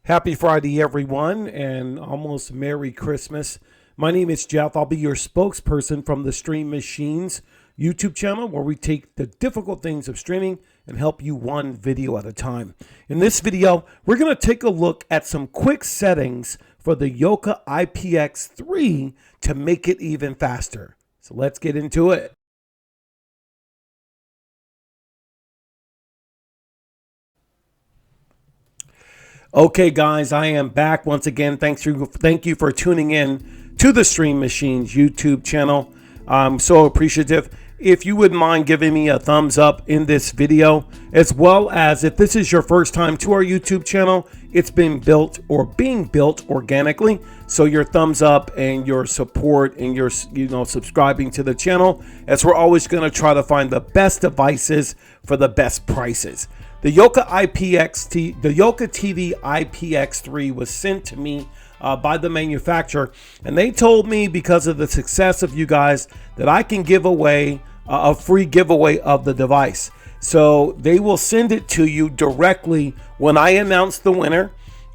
Happy Friday, everyone, and almost Merry Christmas. My name is Jeff. I'll be your spokesperson from the Stream Machines YouTube channel, where we take the difficult things of streaming and help you one video at a time. In this video, we're going to take a look at some quick settings for the Yokatv Ipx3 to make it even faster. So let's get into it. Okay, guys, I am back once again. Thank you for tuning in to the Stream Machines YouTube channel. I'm so appreciative. If you wouldn't mind giving me a thumbs up in this video, as well as if this is your first time to our YouTube channel, it's been built or being built organically. So your thumbs up and your support and your subscribing to the channel, as we're always going to try to find the best devices for the best prices. The Yokatv Ipx3 was sent to me by the manufacturer, and they told me because of the success of you guys that I can give away a free giveaway of the device. So they will send it to you directly when I announce the winner,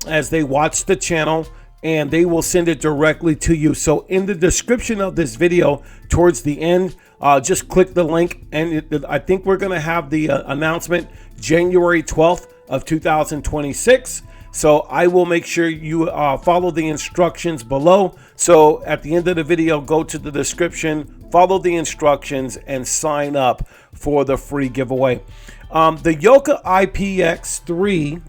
as they watch the channel, and they will send it directly to you. So in the description of this video towards the end, just click the link, and I think we're going to have the announcement January 12th of 2026. So I will make sure you follow the instructions below. So at the end of the video, go to the description, follow the instructions, and sign up for the free giveaway. The Yokatv Ipx3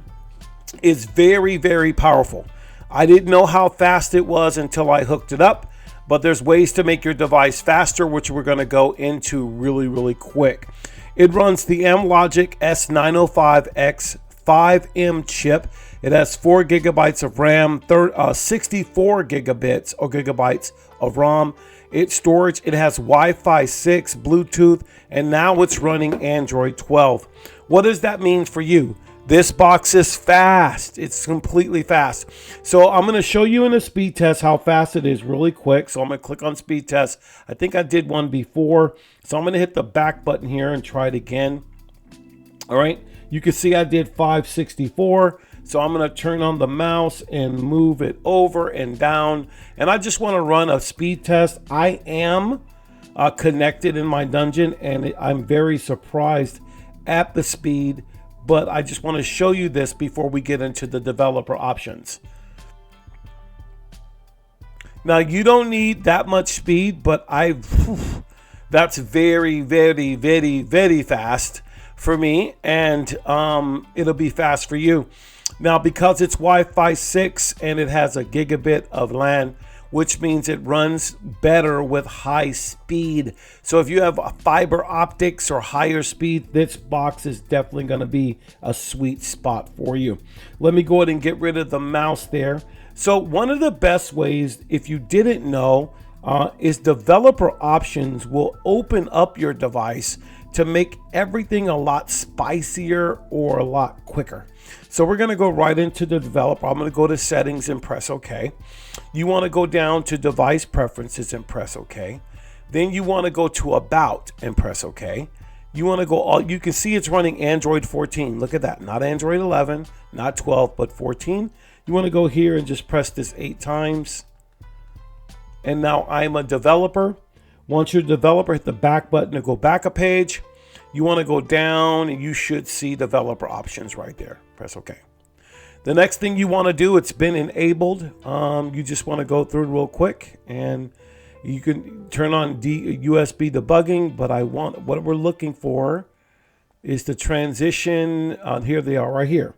is very, very powerful. I didn't know how fast it was until I hooked it up, but there's ways to make your device faster, which we're going to go into really quick. It runs the M-Logic S905X 5M chip. It has 4 gigabytes of RAM, 64 gigabytes of ROM. It has Wi-Fi 6, Bluetooth, and now it's running Android 12. What does that mean for you? This box is fast. It's completely fast. So I'm going to show you in a speed test how fast it is really quick. So I'm going to click on speed test. I think I did one before. So I'm going to hit the back button here and try it again. All right. You can see I did 564. So I'm going to turn on the mouse and move it over and down. And I just want to run a speed test. I am connected in my dungeon, and I'm very surprised at the speed. But I just want to show you this before we get into the developer options. Now, you don't need that much speed, but that's very fast for me, and it'll be fast for you. Now, because it's Wi-Fi 6 and it has a gigabit of LAN, which means it runs better with high speed. So if you have fiber optics or higher speed, this box is definitely going to be a sweet spot for you. Let me go ahead and get rid of the mouse there. So one of the best ways, if you didn't know, is developer options will open up your device to make everything a lot spicier or a lot quicker. So we're going to go right into the developer. I'm going to go to settings and press OK. You want to go down to device preferences and press OK. Then you want to go to about and press OK. You want to go you can see it's running Android 14. Look at that. Not Android 11, not 12, but 14. You want to go here and just press this 8 times. And now I'm a developer. Once you're a developer, hit the back button to go back a page. You want to go down and you should see developer options right there. Press OK. The next thing you want to do, it's been enabled. You just want to go through it real quick, and you can turn on USB debugging, but what we're looking for is the transition. Here they are right here.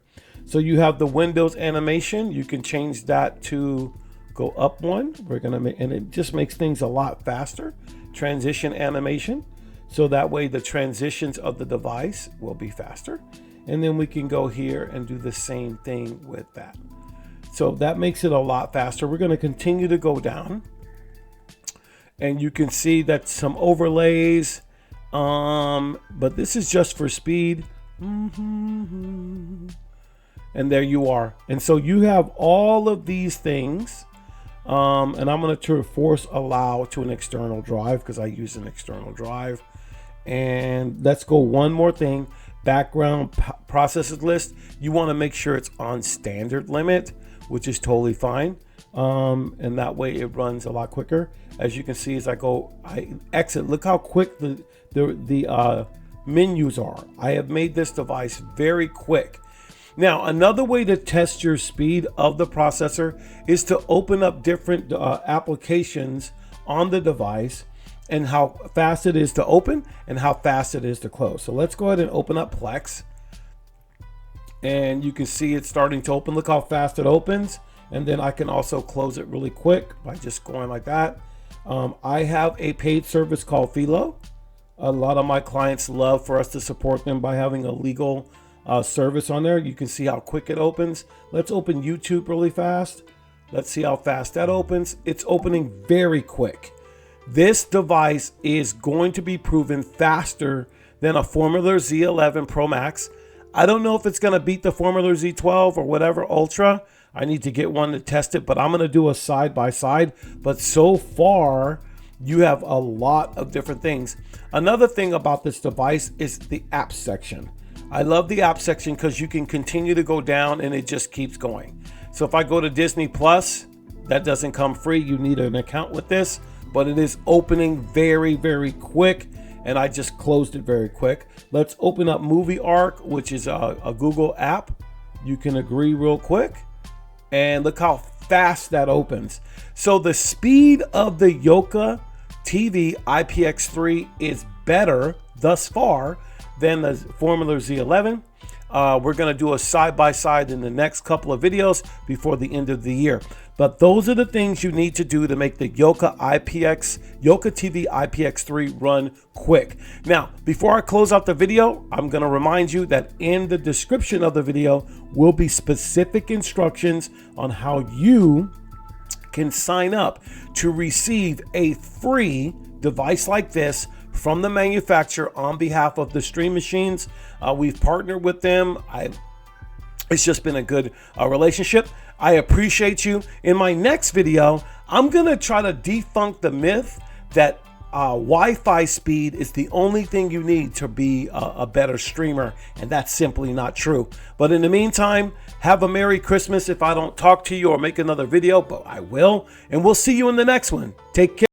So you have the Windows animation. You can change that to go up one. And it just makes things a lot faster. Transition animation. So that way the transitions of the device will be faster. And then we can go here and do the same thing with that. So that makes it a lot faster. We're going to continue to go down. And you can see that some overlays. But this is just for speed. And there you are. And so you have all of these things. And I'm going to force allow to an external drive because I use an external drive. And let's go one more thing. background processors list, you want to make sure it's on standard limit, which is totally fine. And that way it runs a lot quicker. As you can see, as I exit, look how quick the menus are. I have made this device very quick. Now, another way to test your speed of the processor is to open up different applications on the device and how fast it is to open and how fast it is to close. So let's go ahead and open up Plex. And you can see it's starting to open. Look how fast it opens. And then I can also close it really quick by just going like that. I have a paid service called Philo. A lot of my clients love for us to support them by having a legal service on there. You can see how quick it opens. Let's open YouTube really fast. Let's see how fast that opens. It's opening very quick. This device is going to be proven faster than a Formula Z11 Pro Max. I don't know if it's going to beat the Formula Z12 or whatever Ultra. I need to get one to test it, but I'm going to do a side by side. But so far, you have a lot of different things. Another thing about this device is the app section. I love the app section because you can continue to go down and it just keeps going. So if I go to Disney Plus, that doesn't come free. You need an account with this, but it is opening very, very quick. And I just closed it very quick. Let's open up Movie Arc, which is a Google app. You can agree real quick. And look how fast that opens. So the speed of the Yokatv Ipx3 is better thus far than the Formula Z11. We're going to do a side-by-side in the next couple of videos before the end of the year. But those are the things you need to do to make the Yokatv Ipx3 run quick. Now, before I close out the video, I'm going to remind you that in the description of the video will be specific instructions on how you can sign up to receive a free device like this from the manufacturer on behalf of the Stream Machines. We've partnered with them. It's just been a good relationship. I appreciate you. In my next video, I'm going to try to debunk the myth that Wi-Fi speed is the only thing you need to be a better streamer, and that's simply not true. But in the meantime, have a Merry Christmas if I don't talk to you or make another video, but I will. And we'll see you in the next one. Take care.